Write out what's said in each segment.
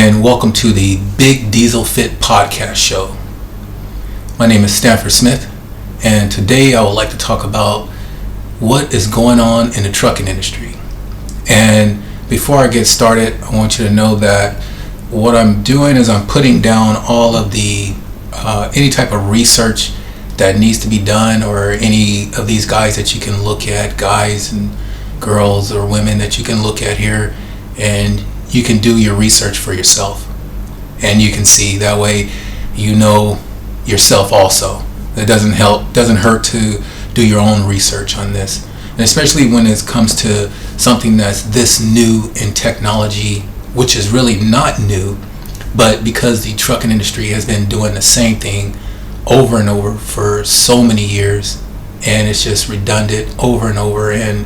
and welcome to the Big Diesel Fit podcast show. My name is Stanford Smith, and today I would like to talk about what is going on in the trucking industry. And before I get started, I want you to know that what I'm doing is I'm putting down all of the any type of research that needs to be done, or any of these guys that you can look at, guys and girls or women that you can look at here, and you can do your research for yourself, and you can see that way you know yourself also. It doesn't hurt to do your own research on this, and especially when it comes to something that's this new in technology, which is really not new, but because the trucking industry has been doing the same thing over and over for so many years, and it's just redundant over and over. And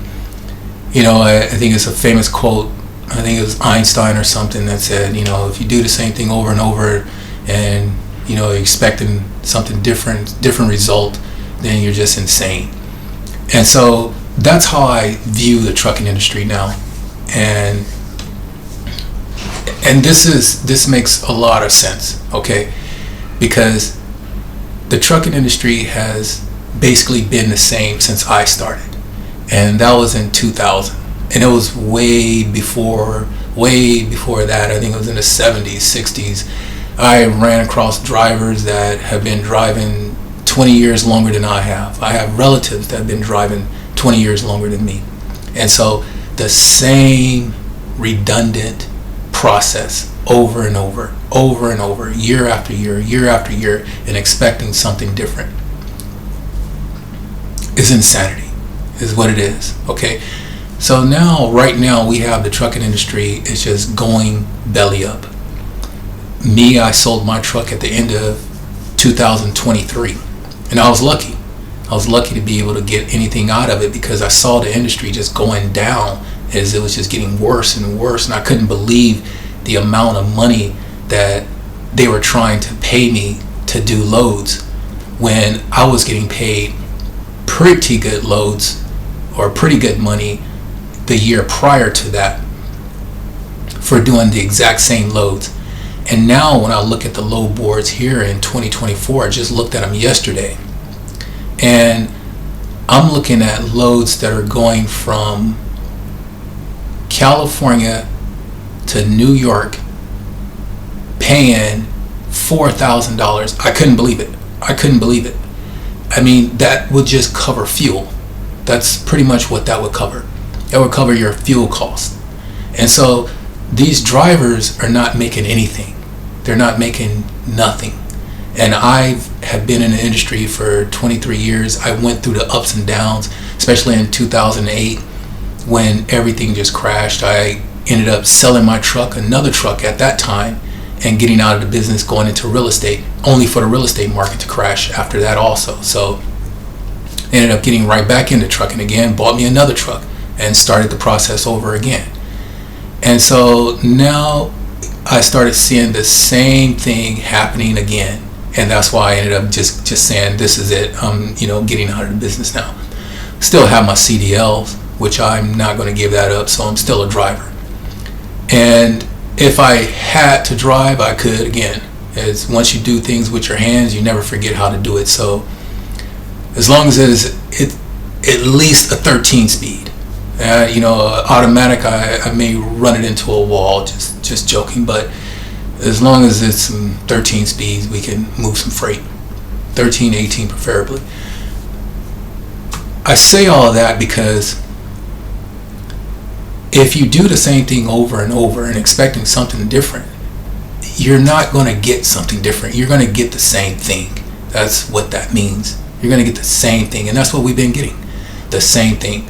I think it's a famous quote, I think it was Einstein or something, that said, if you do the same thing over and over and you're expecting something different result, then you're just insane. And so that's how I view the trucking industry now. And this makes a lot of sense, okay? Because the trucking industry has basically been the same since I started, and that was in 2000. And it was way before that. I think it was in the 70s, 60s. I ran across drivers that have been driving 20 years longer than I have. I have relatives that have been driving 20 years longer than me. And so the same redundant process over and over, year after year, and expecting something different is insanity, is what it is, okay? So right now we have the trucking industry is just going belly up. I sold my truck at the end of 2023, and I was lucky. I was lucky to be able to get anything out of it, because I saw the industry just going down as it was just getting worse and worse, and I couldn't believe the amount of money that they were trying to pay me to do loads, when I was getting paid pretty good loads, or pretty good money, the year prior to that for doing the exact same loads. And now when I look at the load boards here in 2024, I just looked at them yesterday, and I'm looking at loads that are going from California to New York, paying $4,000. I couldn't believe it. I mean, that would just cover fuel. That's pretty much what that would cover. It would cover your fuel cost. And so these drivers are not making anything. They're not making nothing. And I have been in the industry for 23 years. I went through the ups and downs, especially in 2008 when everything just crashed. I ended up selling my truck, another truck at that time, and getting out of the business, going into real estate, only for the real estate market to crash after that also. So I ended up getting right back into trucking again, bought me another truck, and started the process over again. And so now I started seeing the same thing happening again, and that's why I ended up just saying, this is it. I'm getting out of the business now. Still have my CDLs, which I'm not going to give that up, so I'm still a driver. And if I had to drive, I could again. As once you do things with your hands, you never forget how to do it. So as long as it at least a 13 speed. Automatic, I may run it into a wall, just joking, but as long as it's some 13 speeds, we can move some freight. 13, 18 preferably. I say all of that because if you do the same thing over and over and expecting something different, you're not going to get something different. You're going to get the same thing. That's what that means. You're going to get the same thing, and that's what we've been getting, the same thing.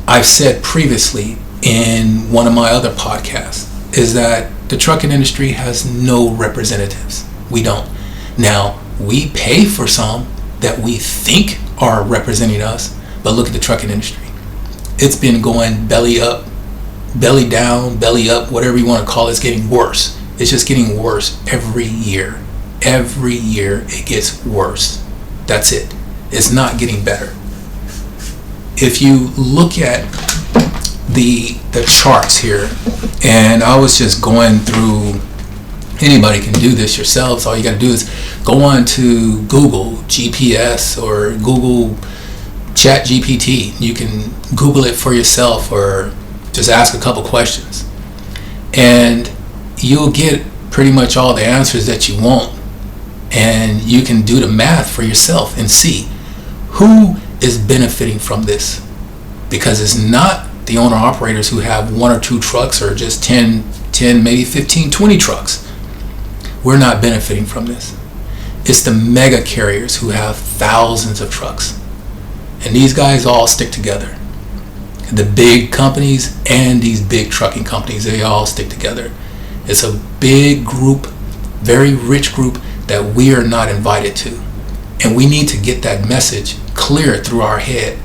I've said previously in one of my other podcasts is that the trucking industry has no representatives. We don't. Now, we pay for some that we think are representing us, but look at the trucking industry. It's been going belly up, belly down, belly up, whatever you want to call it. It's getting worse. It's just getting worse every year. Every year it gets worse. That's it. It's not getting better. If you look at the charts here, and I was just going through Anybody can do this yourselves. All you got to do is go on to Google GPS or Google Chat GPT. You can Google it for yourself or just ask a couple questions. And you'll get pretty much all the answers that you want. And you can do the math for yourself and see who is benefiting from this. Because it's not the owner operators who have 1 or 2 trucks or just 10, maybe 15, 20 trucks. We're not benefiting from this. It's the mega carriers who have thousands of trucks. And these guys all stick together. The big companies and these big trucking companies, they all stick together. It's a big group, very rich group that we are not invited to. And we need to get that message clear through our head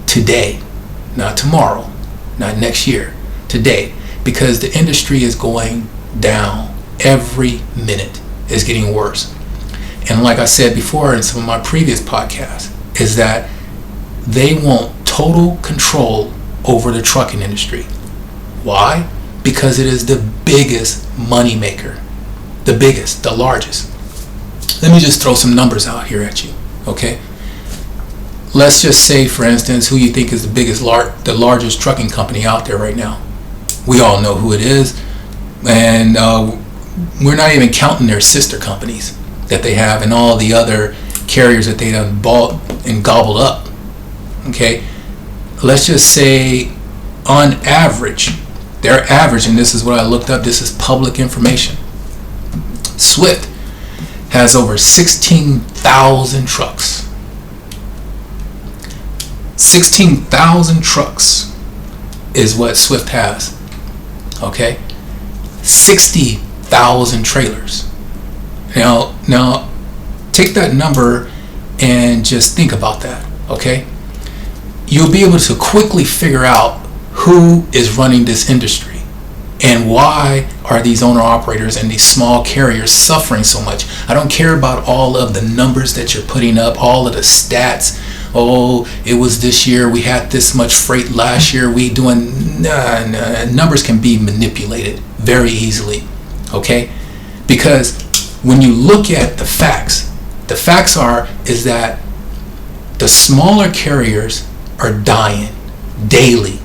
today, not tomorrow, not next year, today. Because the industry is going down every minute. It's getting worse. And like I said before in some of my previous podcasts, is that they want total control over the trucking industry. Why? Because it is the biggest money maker. The biggest, the largest. Let me just throw some numbers out here at you, okay? Let's just say, for instance, who you think is the largest trucking company out there right now. We all know who it is. And we're not even counting their sister companies that they have and all the other carriers that they done bought and gobbled up. Okay, let's just say on average, their average, and this is what I looked up, this is public information. Swift has over 16,000 trucks. 16,000 trucks is what Swift has. Okay, 60,000 trailers. Now, take that number and just think about that. Okay. You'll be able to quickly figure out who is running this industry and why are these owner operators and these small carriers suffering so much. I don't care about all of the numbers that you're putting up, all of the stats. Oh, it was this year, we had this much freight last year, numbers can be manipulated very easily, okay? Because when you look at the facts is that the smaller carriers are dying daily.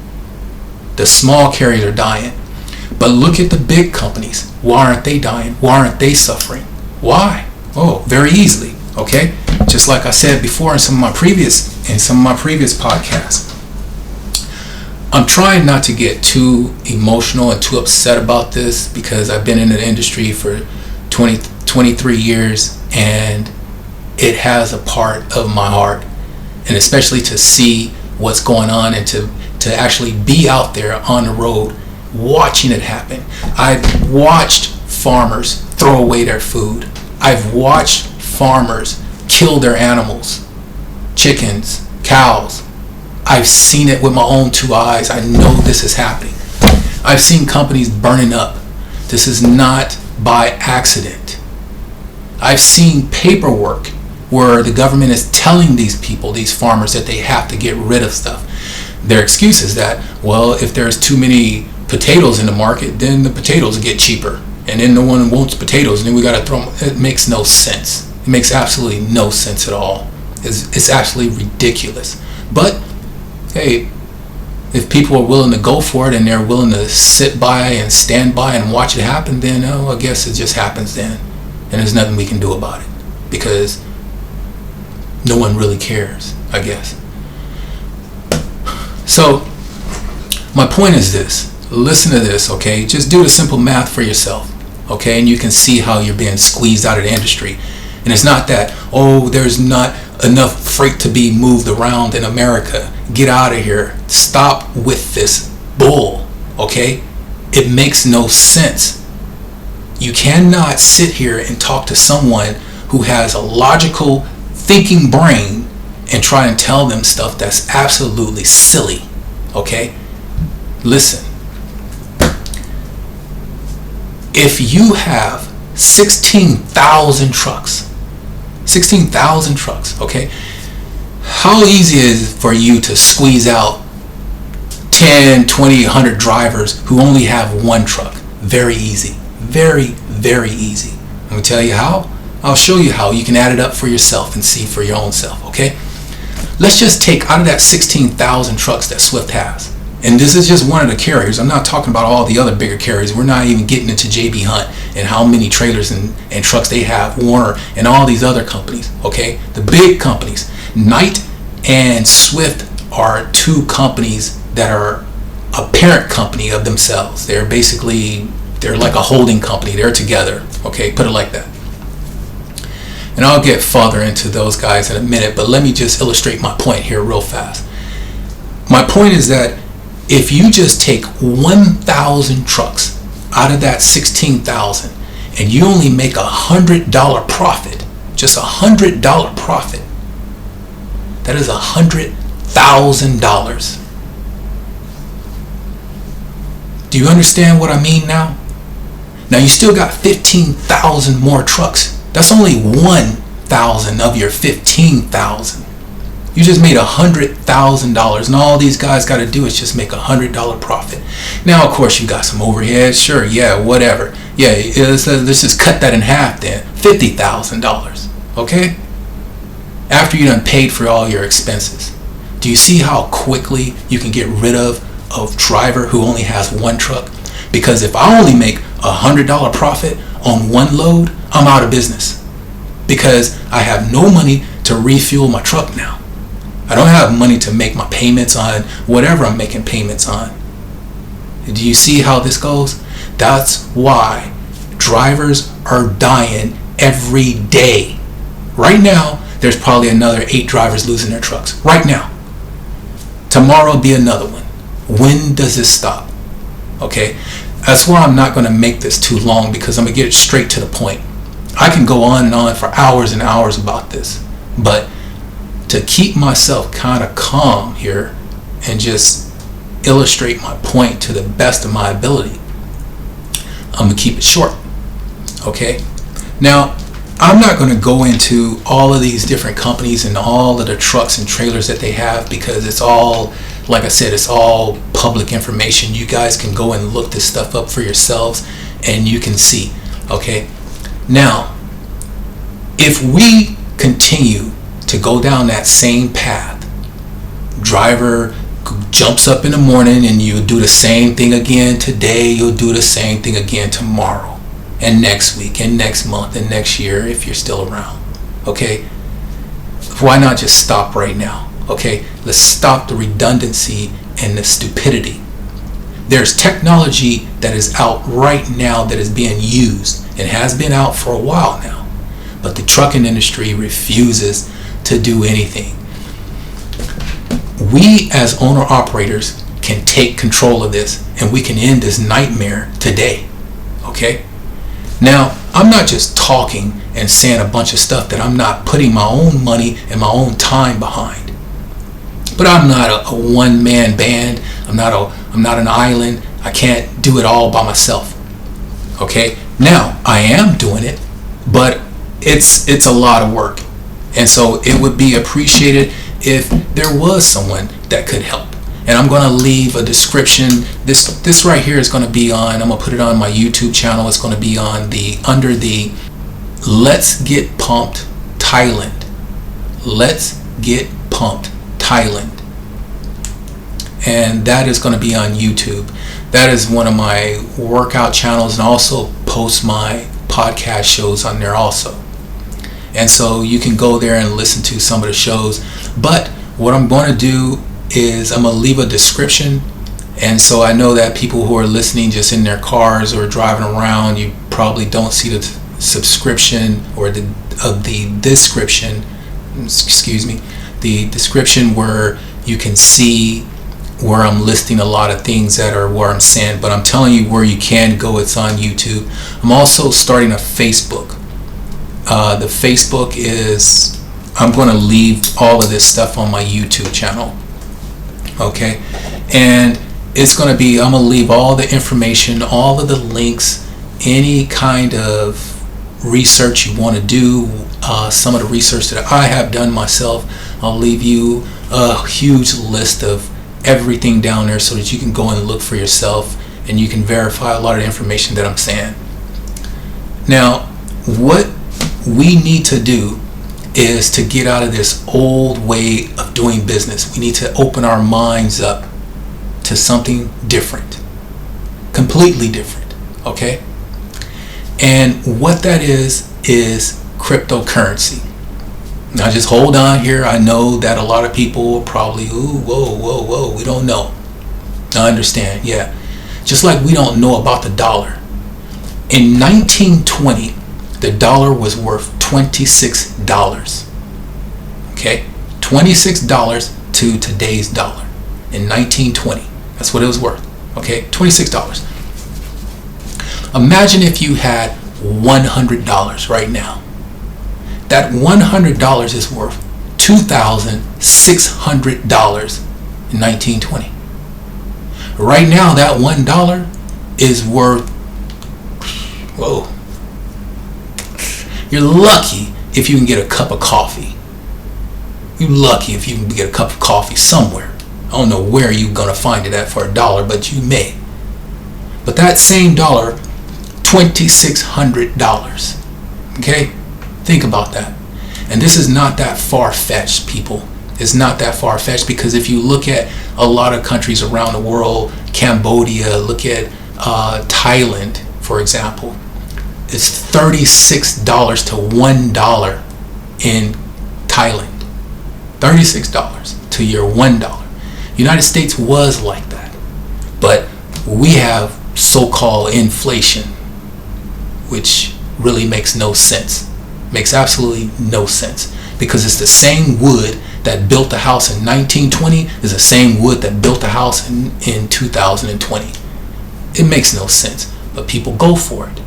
The small carriers are dying. But look at the big companies. Why aren't they dying? Why aren't they suffering? Why? Oh, very easily. Okay? Just like I said before in some of my previous podcasts. I'm trying not to get too emotional and too upset about this because I've been in the industry for 23 years and it has a part of my heart. And especially to see what's going on and to actually be out there on the road watching it happen. I've watched farmers throw away their food. I've watched farmers kill their animals, chickens, cows. I've seen it with my own 2 eyes. I know this is happening. I've seen companies burning up. This is not by accident. I've seen paperwork where the government is telling these people, these farmers, that they have to get rid of stuff. Their excuse is that, well, if there's too many potatoes in the market, then the potatoes get cheaper. And then no one wants potatoes, and then we got to throw them. It makes no sense. It makes absolutely no sense at all. It's actually ridiculous. But, hey, if people are willing to go for it and they're willing to sit by and stand by and watch it happen, then I guess it just happens then. And there's nothing we can do about it. Because no one really cares, I guess. So, my point is this. Listen to this, okay? Just do the simple math for yourself, okay? And you can see how you're being squeezed out of the industry. And it's not that, oh, there's not enough freight to be moved around in America. Get out of here. Stop with this bull, okay? It makes no sense. You cannot sit here and talk to someone who has a logical thinking brain and try and tell them stuff that's absolutely silly, okay? Listen. If you have 16,000 trucks, okay? How easy is it for you to squeeze out 10, 20, 100 drivers who only have one truck? Very easy. Very, very easy. I'm going to tell you how. I'll show you how. You can add it up for yourself and see for your own self, okay? Let's just take out of that 16,000 trucks that Swift has. And this is just one of the carriers. I'm not talking about all the other bigger carriers. We're not even getting into JB Hunt and how many trailers and trucks they have, Warner and all these other companies, okay? The big companies. Knight and Swift are two companies that are a parent company of themselves. They're like a holding company. They're together, okay? Put it like that. And I'll get further into those guys in a minute, but let me just illustrate my point here real fast. My point is that if you just take 1,000 trucks out of that 16,000 and you only make $100 profit, just $100 profit, that is $100,000. Do you understand what I mean now? Now you still got 15,000 more trucks. That's only 1,000 of your 15,000. You just made $100,000, and all these guys got to do is just make $100 profit. Now, of course, you got some overhead. Sure, yeah, whatever. Yeah, let's just cut that in half then. $50,000. Okay? After you done paid for all your expenses. Do you see how quickly you can get rid of a driver who only has one truck? Because if I only make $100 profit on one load, I'm out of business. Because I have no money to refuel my truck now. I don't have money to make my payments on whatever I'm making payments on. Do you see how this goes? That's why drivers are dying every day. Right now, there's probably another 8 drivers losing their trucks. Right now. Tomorrow will be another one. When does this stop? Okay? That's why I'm not going to make this too long, because I'm going to get straight to the point. I can go on and on for hours and hours about this. But to keep myself kind of calm here and just illustrate my point to the best of my ability, I'm going to keep it short. Okay? Now, I'm not going to go into all of these different companies and all of the trucks and trailers that they have, because it's all, like I said, it's all public information. You guys can go and look this stuff up for yourselves and you can see. Okay? Now, if we continue to go down that same path, driver jumps up in the morning and you do the same thing again today, you'll do the same thing again tomorrow, and next week, and next month, and next year, if you're still around. Okay? Why not just stop right now? Okay? Let's stop the redundancy and the stupidity. There's technology that is out right now that is being used and has been out for a while now, but the trucking industry refuses to do anything. We as owner operators can take control of this, and we can end this nightmare today. Okay? Now, I'm not just talking and saying a bunch of stuff that I'm not putting my own money and my own time behind. But I'm not a one-man band. I'm not an island. I can't do it all by myself. Okay? Now, I am doing it, but it's a lot of work. And so it would be appreciated if there was someone that could help. And I'm going to leave a description. This right here is going to be on, I'm going to put it on my YouTube channel. It's going to be on under the Let's Get Pumped Thailand. Let's Get Pumped Thailand. And that is going to be on YouTube. That is one of my workout channels, and also post my podcast shows on there also. And so you can go there and listen to some of the shows. But what I'm going to do is I'm going to leave a description. And so I know that people who are listening just in their cars or driving around, you probably don't see the subscription or the description. The description where you can see where I'm listing a lot of things that are where I'm saying. But I'm telling you where you can go. It's on YouTube. I'm also starting a Facebook. The Facebook is, I'm going to leave all of this stuff on my YouTube channel. Okay? And it's going to be, I'm going to leave all the information, all of the links, any kind of research you want to do, some of the research that I have done myself. I'll leave you a huge list of everything down there so that you can go and look for yourself and you can verify a lot of the information that I'm saying. Now, what we need to do is to get out of this old way of doing business. We need to open our minds up to something different, completely different, okay? And what that is cryptocurrency. Now just hold on here. I know that a lot of people will probably, ooh, whoa, we don't know. I understand, yeah. Just like we don't know about the dollar. In 1920, the dollar was worth $26. Okay? $26 to today's dollar in 1920. That's what it was worth. Okay? $26. Imagine if you had $100 right now. That $100 is worth $2,600 in 1920. Right now, that $1 is worth, whoa. You're lucky if you can get a cup of coffee. You're lucky if you can get a cup of coffee somewhere. I don't know where you're going to find it at for $1, but you may. But that same dollar, $2,600. Okay? Think about that. And this is not that far-fetched, people. It's not that far-fetched, because if you look at a lot of countries around the world, Cambodia, look at Thailand, for example, it's $36 to $1 in Thailand. $36 to your $1. United States was like that. But we have so-called inflation, which really makes no sense. Makes absolutely no sense, because it's the same wood that built the house in 1920 is the same wood that built the house in 2020. It makes no sense, but people go for it.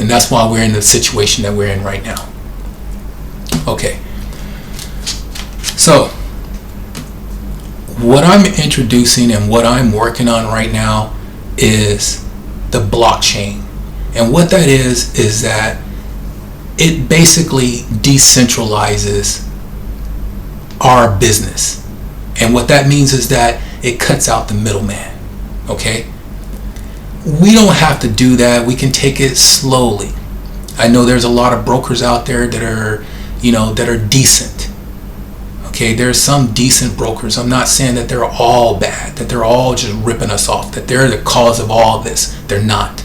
And that's why we're in the situation that we're in right now. Okay. So, what I'm introducing and what I'm working on right now is the blockchain. And what that is that it basically decentralizes our business. And what that means is that it cuts out the middleman. Okay? We don't have to do that. We can take it slowly. I know there's a lot of brokers out there that are, that are decent. Okay, there's some decent brokers. I'm not saying that they're all bad, that they're all just ripping us off, that they're the cause of all this. They're not.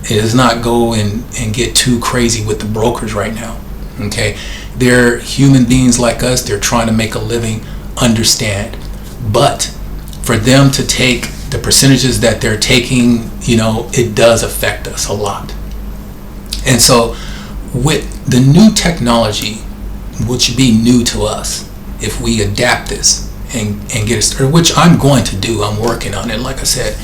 It does not go and get too crazy with the brokers right now. Okay, they're human beings like us. They're trying to make a living, understand. But for them to take the percentages that they're taking, it does affect us a lot. And so with the new technology, which would be new to us if we adapt this and get it started, which I'm going to do. I'm working on it, like I said.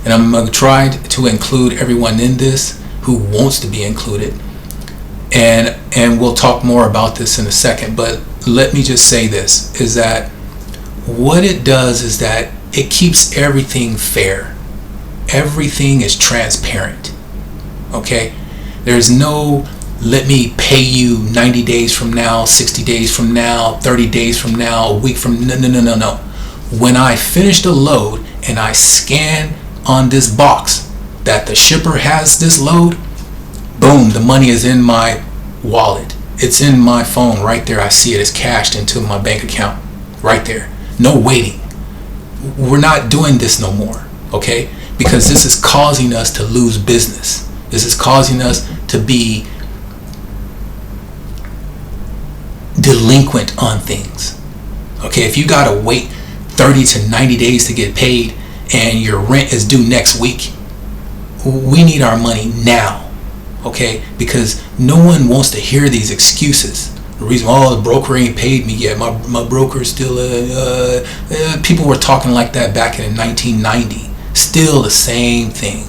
And I'm going to try to include everyone in this who wants to be included. And we'll talk more about this in a second. But let me just say this, is that what it does is that it keeps everything fair. Everything is transparent. Okay? There's no, let me pay you 90 days from now, 60 days from now, 30 days from now, a week from, no. When I finish the load and I scan on this box that the shipper has this load, boom, the money is in my wallet. It's in my phone right there. I see it. It's cashed into my bank account right there. No waiting. We're not doing this no more, okay? Because this is causing us to lose business. This is causing us to be delinquent on things. Okay, if you gotta wait 30 to 90 days to get paid and your rent is due next week, we need our money now. Okay, because no one wants to hear these excuses. The reason, the broker ain't paid me yet. My broker's still people were talking like that back in 1990. Still the same thing.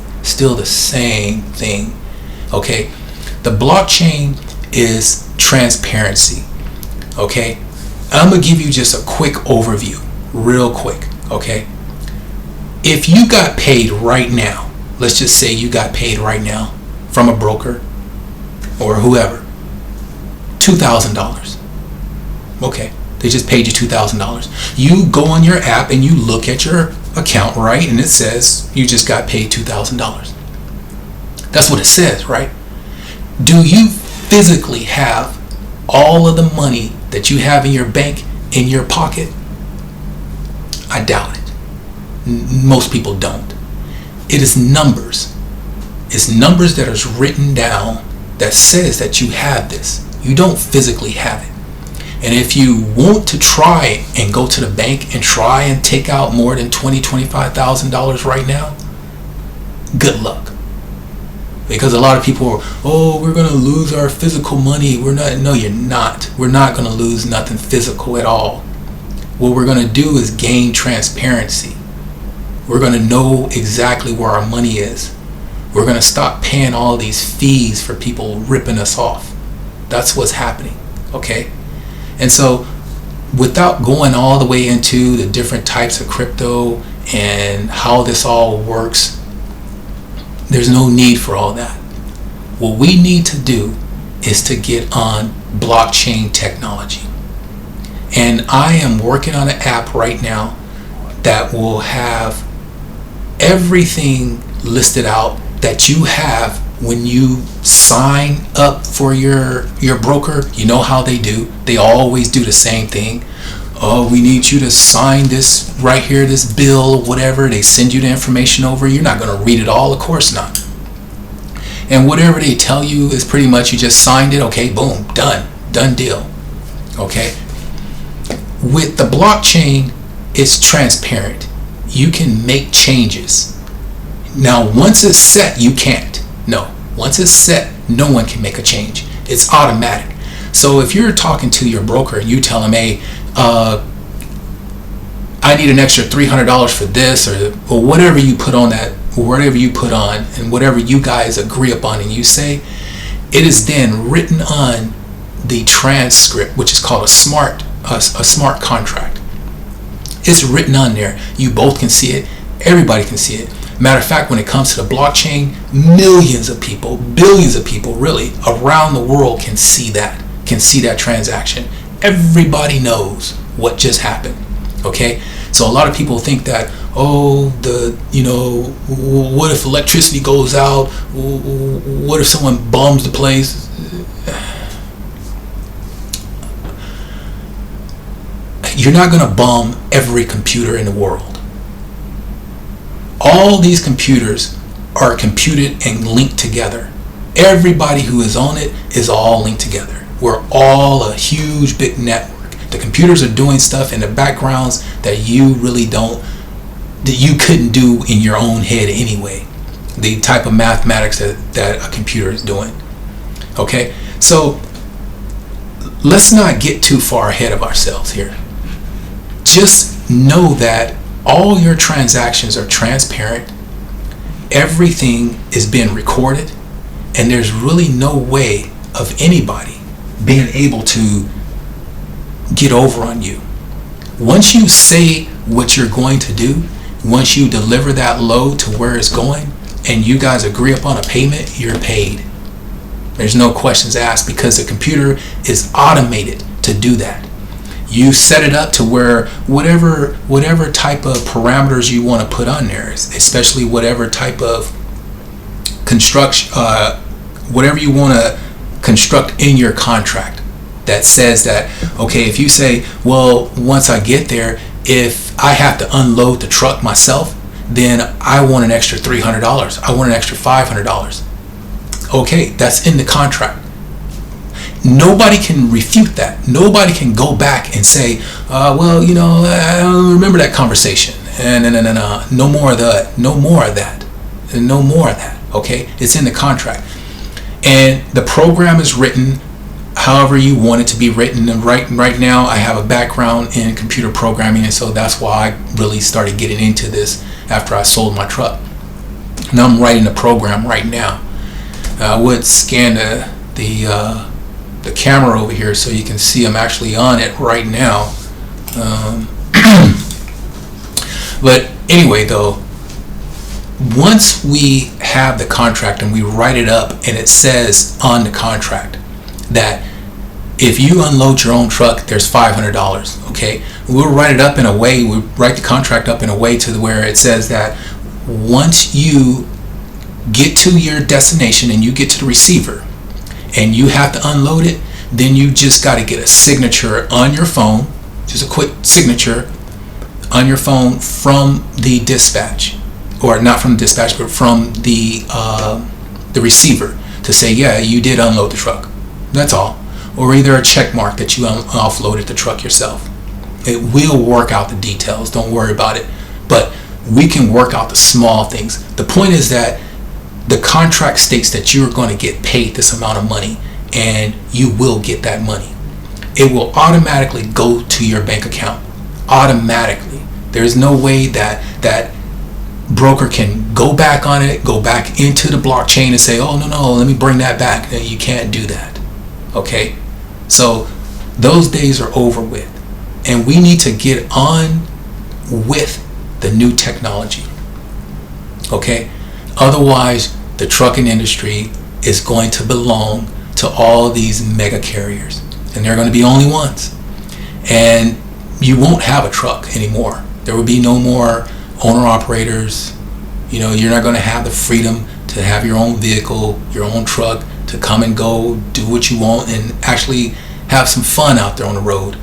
Okay, the blockchain is transparency. Okay, I'm gonna give you just a quick overview, real quick. Okay, if you got paid right now, let's just say you got paid right now from a broker or whoever, $2,000. Okay, they just paid you $2,000. You go on your app and you look at your account, right, and it says you just got paid $2,000. That's what it says, right? Do you physically have all of the money that you have in your bank in your pocket? I doubt it. Most people don't. It is numbers. It's numbers that is written down that says that you have this. You don't physically have it. And if you want to try and go to the bank and try and take out more than $25,000 right now, good luck. Because a lot of people are, oh, we're going to lose our physical money. We're not. No, you're not. We're not going to lose nothing physical at all. What we're going to do is gain transparency. We're going to know exactly where our money is. We're going to stop paying all these fees for people ripping us off. That's what's happening. Okay? And so, without going all the way into the different types of crypto and how this all works, there's no need for all that. What we need to do is to get on blockchain technology. And I am working on an app right now that will have everything listed out that you have when you sign up for your broker. You know how they do. They always do the same thing. Oh, we need you to sign this right here, this bill, whatever. They send you the information over. You're not going to read it all, of course not. And whatever they tell you is pretty much you just signed it. Okay, boom, done deal. Okay. With the blockchain, it's transparent. You can make changes. Now, once it's set, you can't. No. Once it's set, no one can make a change. It's automatic. So if you're talking to your broker and you tell them, hey, I need an extra $300 for this, or whatever you put on that, whatever you put on, and whatever you guys agree upon and you say, it is then written on the transcript, which is called a smart contract. It's written on there. You both can see it. Everybody can see it. Matter of fact, when it comes to the blockchain, millions of people, billions of people really around the world can see that transaction. Everybody knows what just happened. Okay? So a lot of people think that, what if electricity goes out? What if someone bombs the place? You're not going to bomb every computer in the world. All these computers are computed and linked together. Everybody who is on it is all linked together. We're all a huge big network. The computers are doing stuff in the backgrounds that you really that you couldn't do in your own head anyway. The type of mathematics that a computer is doing. Okay? So let's not get too far ahead of ourselves here. Just know that all your transactions are transparent. Everything is being recorded, and there's really no way of anybody being able to get over on you. Once you say what you're going to do, once you deliver that load to where it's going, and you guys agree upon a payment, you're paid. There's no questions asked because the computer is automated to do that. You set it up to where whatever type of parameters you want to put on there, especially whatever type of construction, whatever you want to construct in your contract that says that, okay, if you say, well, once I get there, if I have to unload the truck myself, then I want an extra $300. I want an extra $500. Okay, that's in the contract. Nobody can refute that. Nobody can go back and say, I don't remember that conversation. No more of that. No more of that. No more of that. Okay? It's in the contract. And the program is written however you want it to be written. And right now, I have a background in computer programming, and so that's why I really started getting into this after I sold my truck. Now I'm writing the program right now. I would scan the camera over here so you can see I'm actually on it right now. But anyway, though, once we have the contract and we write it up and it says on the contract that if you unload your own truck, there's $500. Okay, we'll write it up in a way. We write the contract up in a way to where it says that once you get to your destination and you get to the receiver, and you have to unload it, then you just got to get a signature on your phone, just a quick signature on your phone from the dispatch, or not from the dispatch, but from the receiver, to say, yeah, you did unload the truck. That's all. Or either a check mark that you offloaded the truck yourself. It will work out the details. Don't worry about it. But we can work out the small things. The point is that the contract states that you're going to get paid this amount of money, and you will get that money. It will automatically go to your bank account. Automatically. There's no way that broker can go back on it, go back into the blockchain and say, oh, no, let me bring that back. No, you can't do that. Okay? So those days are over with. And we need to get on with the new technology. Okay? Otherwise, the trucking industry is going to belong to all these mega carriers. And they're going to be only ones. And you won't have a truck anymore. There will be no more owner-operators. You're not going to have the freedom to have your own vehicle, your own truck, to come and go, do what you want, and actually have some fun out there on the road.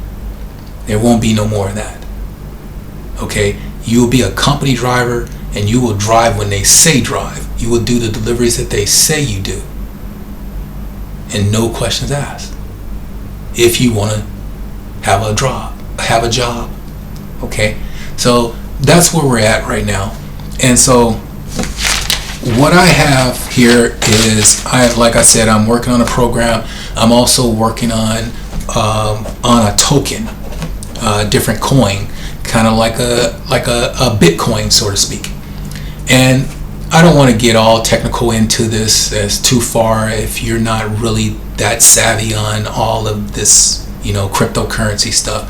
There won't be no more of that. Okay? You will be a company driver, and you will drive when they say drive. You will do the deliveries that they say you do. And no questions asked. If you want to have a job. Okay? So that's where we're at right now. And so what I have here is, like I said, I'm working on a program. I'm also working on a token, different coin, kind of like a Bitcoin, so to speak. And I don't want to get all technical into this, as too far if you're not really that savvy on all of this, cryptocurrency stuff.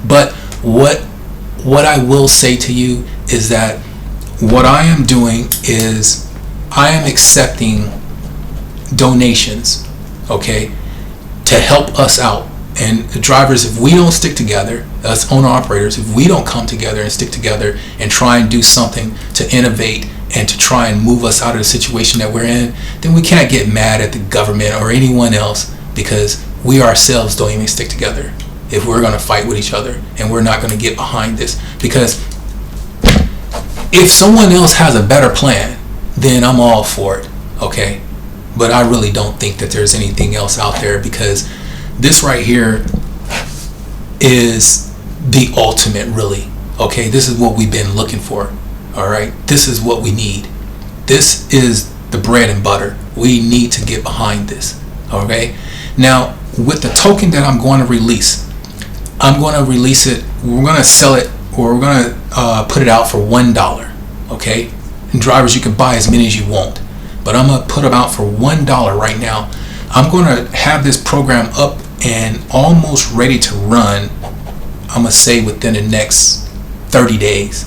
But what I will say to you is that what I am doing is I am accepting donations, okay, to help us out. And the drivers, if we don't stick together, us owner operators, if we don't come together and stick together and try and do something to innovate and to try and move us out of the situation that we're in, then we can't get mad at the government or anyone else, because we ourselves don't even stick together if we're going to fight with each other, and we're not going to get behind this. Because if someone else has a better plan, then I'm all for it, okay? But I really don't think that there's anything else out there, because this right here is the ultimate, really. Okay, this is what we've been looking for. All right, this is what we need. This is the bread and butter. We need to get behind this. Okay, now with the token that I'm going to release, I'm going to release it. We're going to sell it, or we're going to put it out for $1. Okay, and drivers, you can buy as many as you want, but I'm going to put them out for $1 right now. I'm going to have this program up and almost ready to run, I'm going to say within the next 30 days.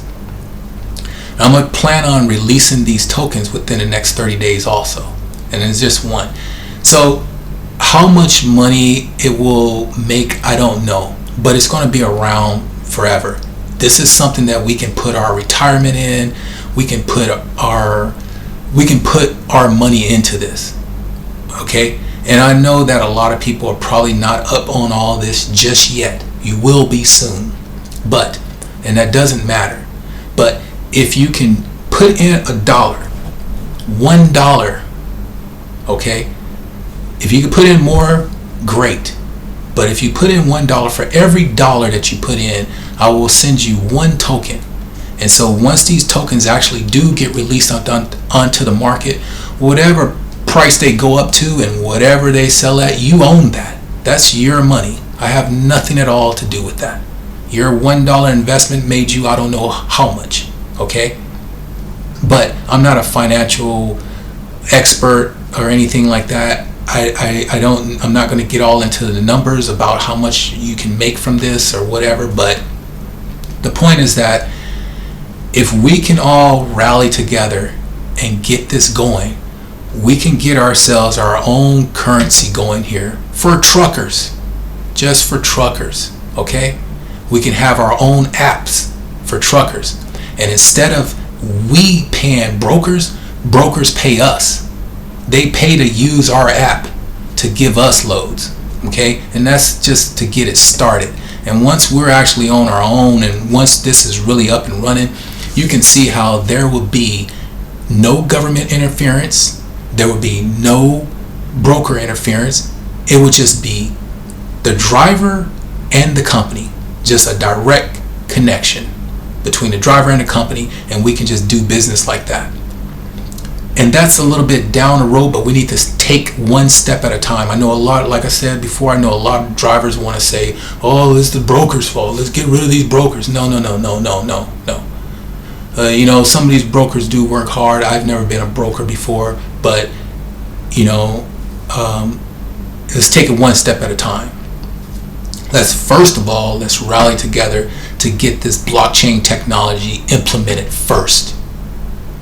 I'm going to plan on releasing these tokens within the next 30 days also. And it's just one. So how much money it will make, I don't know. But it's going to be around forever. This is something that we can put our retirement in. We can put our money into this. Okay? And I know that a lot of people are probably not up on all this just yet. You will be soon. And that doesn't matter. But if you can put in $1, okay? If you can put in more, great. But if you put in $1, for every dollar that you put in, I will send you one token. And so once these tokens actually do get released onto the market, whatever price they go up to and whatever they sell at, you own that. That's your money. I have nothing at all to do with that. Your $1 investment made you, I don't know how much. Okay? But I'm not a financial expert or anything like that. I'm not going to get all into the numbers about how much you can make from this or whatever, but the point is that if we can all rally together and get this going, we can get ourselves our own currency going here for truckers, just for truckers, okay? We can have our own apps for truckers. And instead of we paying brokers pay us. They pay to use our app to give us loads, okay? And that's just to get it started. And once we're actually on our own, and once this is really up and running, you can see how there will be no government interference, there will be no broker interference. It would just be the driver and the company, just a direct connection between the driver and the company, and we can just do business like that. And that's a little bit down the road, but we need to take one step at a time. I know a lot, like I said before, I know a lot of drivers want to say, oh, it's the broker's fault, let's get rid of these brokers. No. Some of these brokers do work hard. I've never been a broker before, but let's take it one step at a time. Let's rally together to get this blockchain technology implemented first.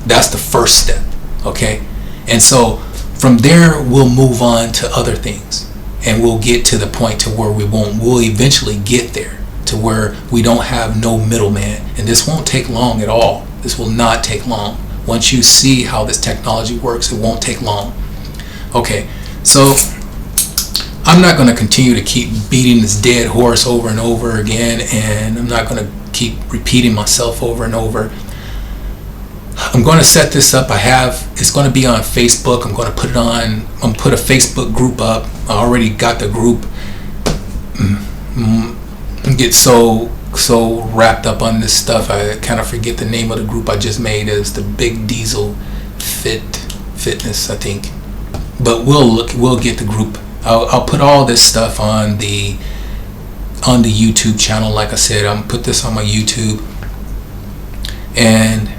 That's the first step, okay? And so from there, we'll move on to other things, and we'll get to the point to where we'll eventually get there to where we don't have no middleman. And this won't take long at all. This will not take long. Once you see how this technology works, it won't take long. Okay, so I'm not going to continue to keep beating this dead horse over and over again, and I'm not going to keep repeating myself over and over. I'm going to set this up. It's going to be on Facebook. I'm going to put a Facebook group up. I already got the group. I get so wrapped up on this stuff, I kind of forget the name of the group I just made. Is the Big Diesel Fitness, I think. But we'll get the group. I'll put all this stuff on the YouTube channel. Like I said, I'm gonna put this on my YouTube, and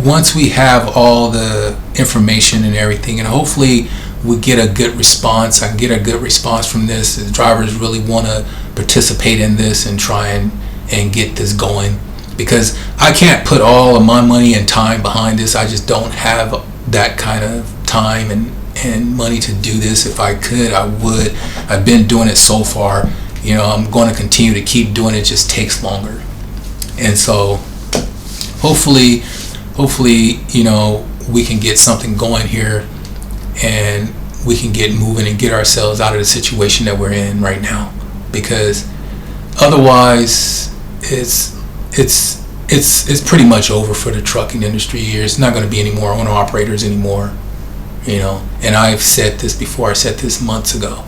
once we have all the information and everything, and hopefully we get a good response. I can get a good response from this. The drivers really want to participate in this and try and get this going, because I can't put all of my money and time behind this. I just don't have that kind of time and money to do this. If I could, I would. I've been doing it so far. I'm going to continue to keep doing it. It just takes longer. And so hopefully, we can get something going here, and we can get moving and get ourselves out of the situation that we're in right now, because otherwise it's pretty much over for the trucking industry here. It's not going to be any more owner operators anymore, and I've said this before. I said this months ago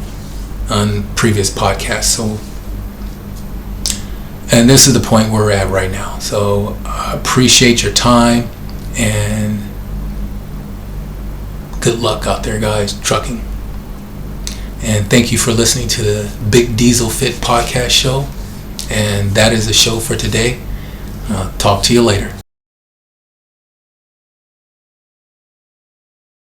on previous podcasts. And this is the point where we're at right now. So I appreciate your time, and good luck out there, guys, trucking. And thank you for listening to the Big Diesel Fit podcast show. And that is the show for today. Talk to you later.